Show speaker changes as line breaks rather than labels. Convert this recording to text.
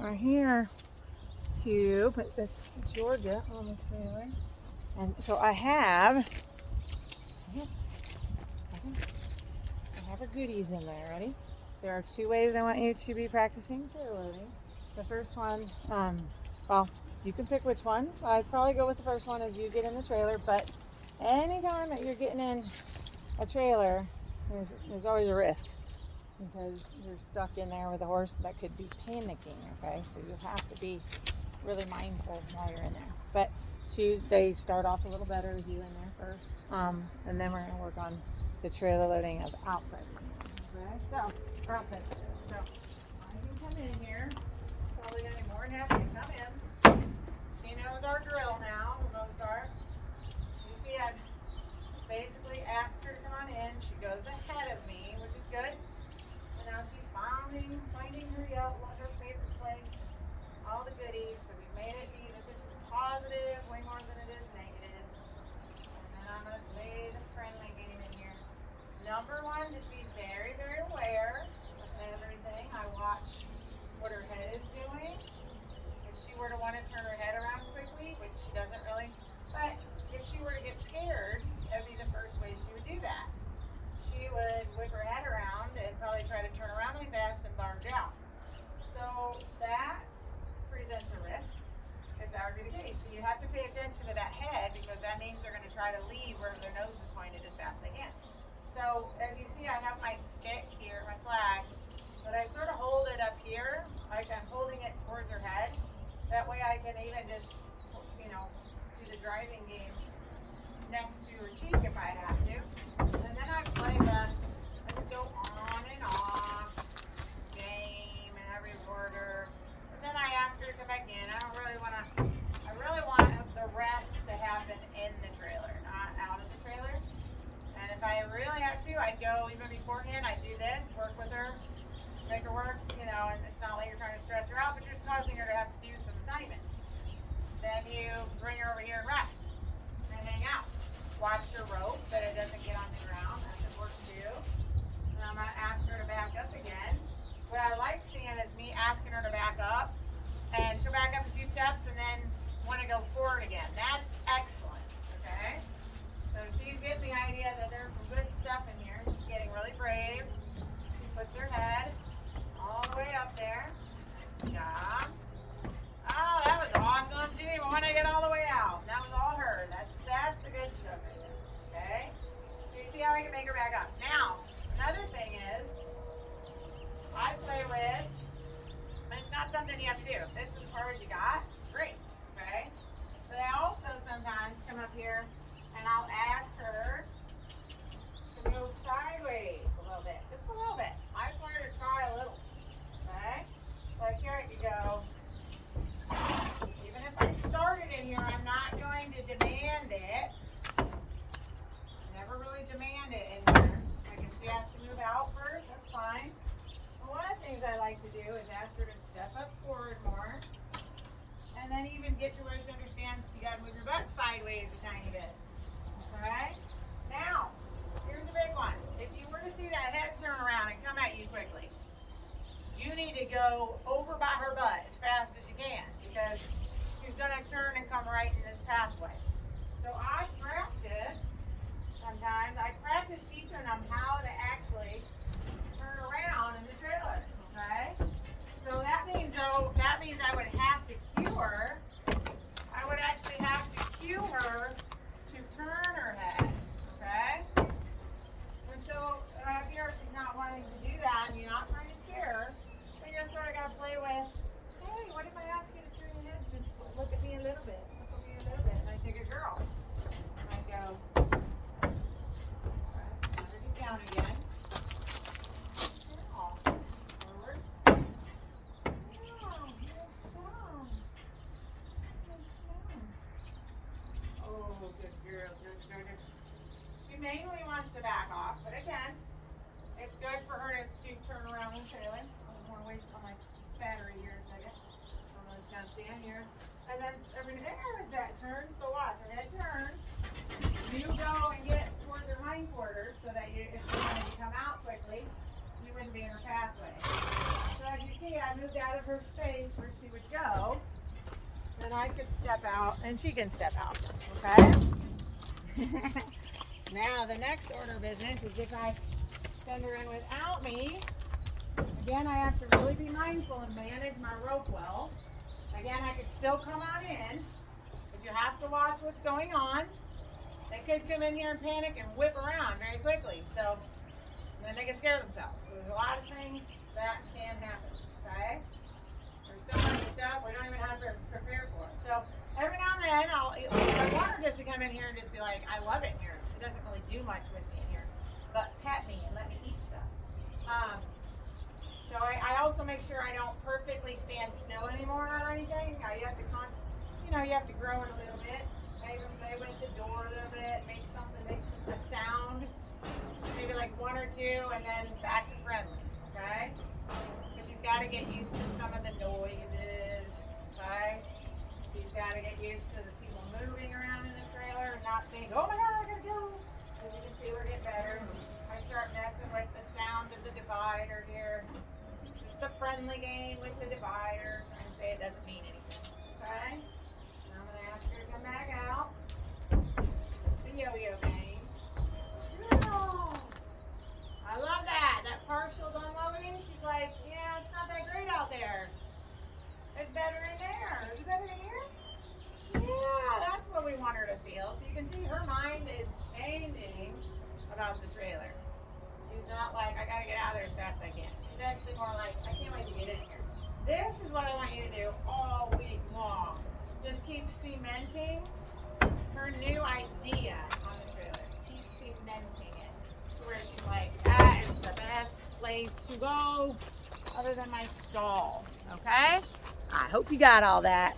right here to put this Georgia on the trailer. And so I have our goodies in there. Ready? There are 2 ways I want you to be practicing trailer loading. The first one, well, you can pick which one. I'd probably go with the first one as you get in the trailer, but anytime that you're getting in a trailer, there's always a risk because you're stuck in there with a horse that could be panicking, okay? So you have to be really mindful while you're in there. But they start off a little better with you in there first, and then we're going to work on the trailer loading of outside. Okay, so outside. So I can come in here. Probably going to be more than happy to come in. She knows our drill now, for the most part. You see, I've basically asked her to come on in. She goes ahead of me, which is good. And now she's finding her favorite place, all the goodies. So we've made it be that this is positive way more than it is negative. And then I'm going to play the friendly game in here. Number one, just be very, very aware of everything. I watch what her head is doing. If she were to want to turn her head around quickly, which she doesn't really, but if she were to get scared, that would be the first way she would do that. She would whip her head around and probably try to turn around really fast and barge out. So that presents a risk if that would be the case. So you have to pay attention to that head because that means they're going to try to leave where their nose is pointed as fast as they can. So as you see, I have my stick here, my flag, but I sort of hold it up here, like I'm holding it towards her head. That way I can even just, do the driving game next to her cheek if I have to. And then I play the let's go on and off game and I reward her. But then I ask her to come back in. I really want the rest to happen in the trailer, not out of the trailer. And if I really have to, I'd go even beforehand, I'd do this, work with her, make her work, and it's not like you're trying to stress her out, but you're just causing her to have to do some assignments. Then you bring her over here and rest and hang out. Watch your rope so it doesn't get on the ground. That's important too. And I'm going to ask her to back up again. What I like seeing is me asking her to back up, and she'll back up a few steps and then want to go forward again. That's excellent, okay? So she's getting the idea that there's some good stuff in here. She's getting really brave. She puts her head all the way up there. Nice job. Oh, that was awesome. She didn't even want to get all the way out. That was all her. That's the good stuff right there. Okay? So you see how I can make her back up. Now, another thing is, I play with, and it's not something you have to do. If this is as far as you got, great. Okay? But I also sometimes come up here and I'll ask her to move sideways a little bit. Just a little bit. I just want her to try a little. Okay? Like here I could go. Even if I started in here, I'm not going to demand it. Never really demand it in here. Like if she has to move out first, that's fine. But one of the things I like to do is ask her to step up forward more. And then even get to where she understands you gotta move your butt sideways a tiny bit. Okay? Now, here's a big one. If you were to see that head turn around and come at you quickly, you need to go over by her butt as fast as you can because she's gonna turn and come right in this pathway. So I practice teaching them how to actually turn around in the trailer. Okay? So that means I would have to cue her. I would actually have to cue her to turn her head. Okay? And so here she's not wanting to do that and you're not trying to scare her. Then you're sort of got to play with, hey, what if I ask you to turn your head? Just look at me a little bit. Look at me a little bit. And I say, good girl. And I go, put it down again. Forward. Oh, good girl, good. She mainly wants to back off, but again, it's good for her to turn around the trailer. I want to wait on my battery here a second. I'm just going to stand here. And then there's that turn. So watch, her head turns. You go and get towards her hindquarters so that if she wanted to come out quickly, you wouldn't be in her pathway. So So as you see, I moved out of her space where she would go. Then I could step out and she can step out, okay? Now the next order of business is if I send her in without me, again, I have to really be mindful and manage my rope well. Again, I could still come on in, but you have to watch what's going on. They could come in here and panic and whip around very quickly, so then they can scare themselves. So there's a lot of things that can happen, okay? There's so much stuff we don't even have to prepare for. So every now and then, I want her just to come in here and just be like, I love it here. She doesn't really do much with me in here, but pet me and let me eat stuff. So I also make sure I don't perfectly stand still anymore on anything. You have to you have to grow it a little bit. Maybe play with the door a little bit, make a sound, maybe like one or two, and then back to friendly, okay? Because she's got to get used to some of the noises, okay? She's got to get used to the people moving around in the trailer and not think, oh my God, I gotta go. As you can see, we're getting better. I start messing with the sound of the divider here. Just a friendly game with the divider. Trying to say it doesn't mean anything, okay? Now I'm gonna ask her to come back out. It's the yo-yo game. Girl. I love that. That partial unloading. She's like, yeah, it's not that great out there. It's better in there. Is it better in here? Yeah, that's what we want her to feel. So you can see her mind is changing about the trailer. She's not like, I gotta get out of there as fast as I can. She's actually more like, I can't wait to get in here. This is what I want you to do all week long. Just keep cementing her new idea on the trailer. Keep cementing it to where she's like, that is the best place to go other than my stall. Okay? I hope you got all that.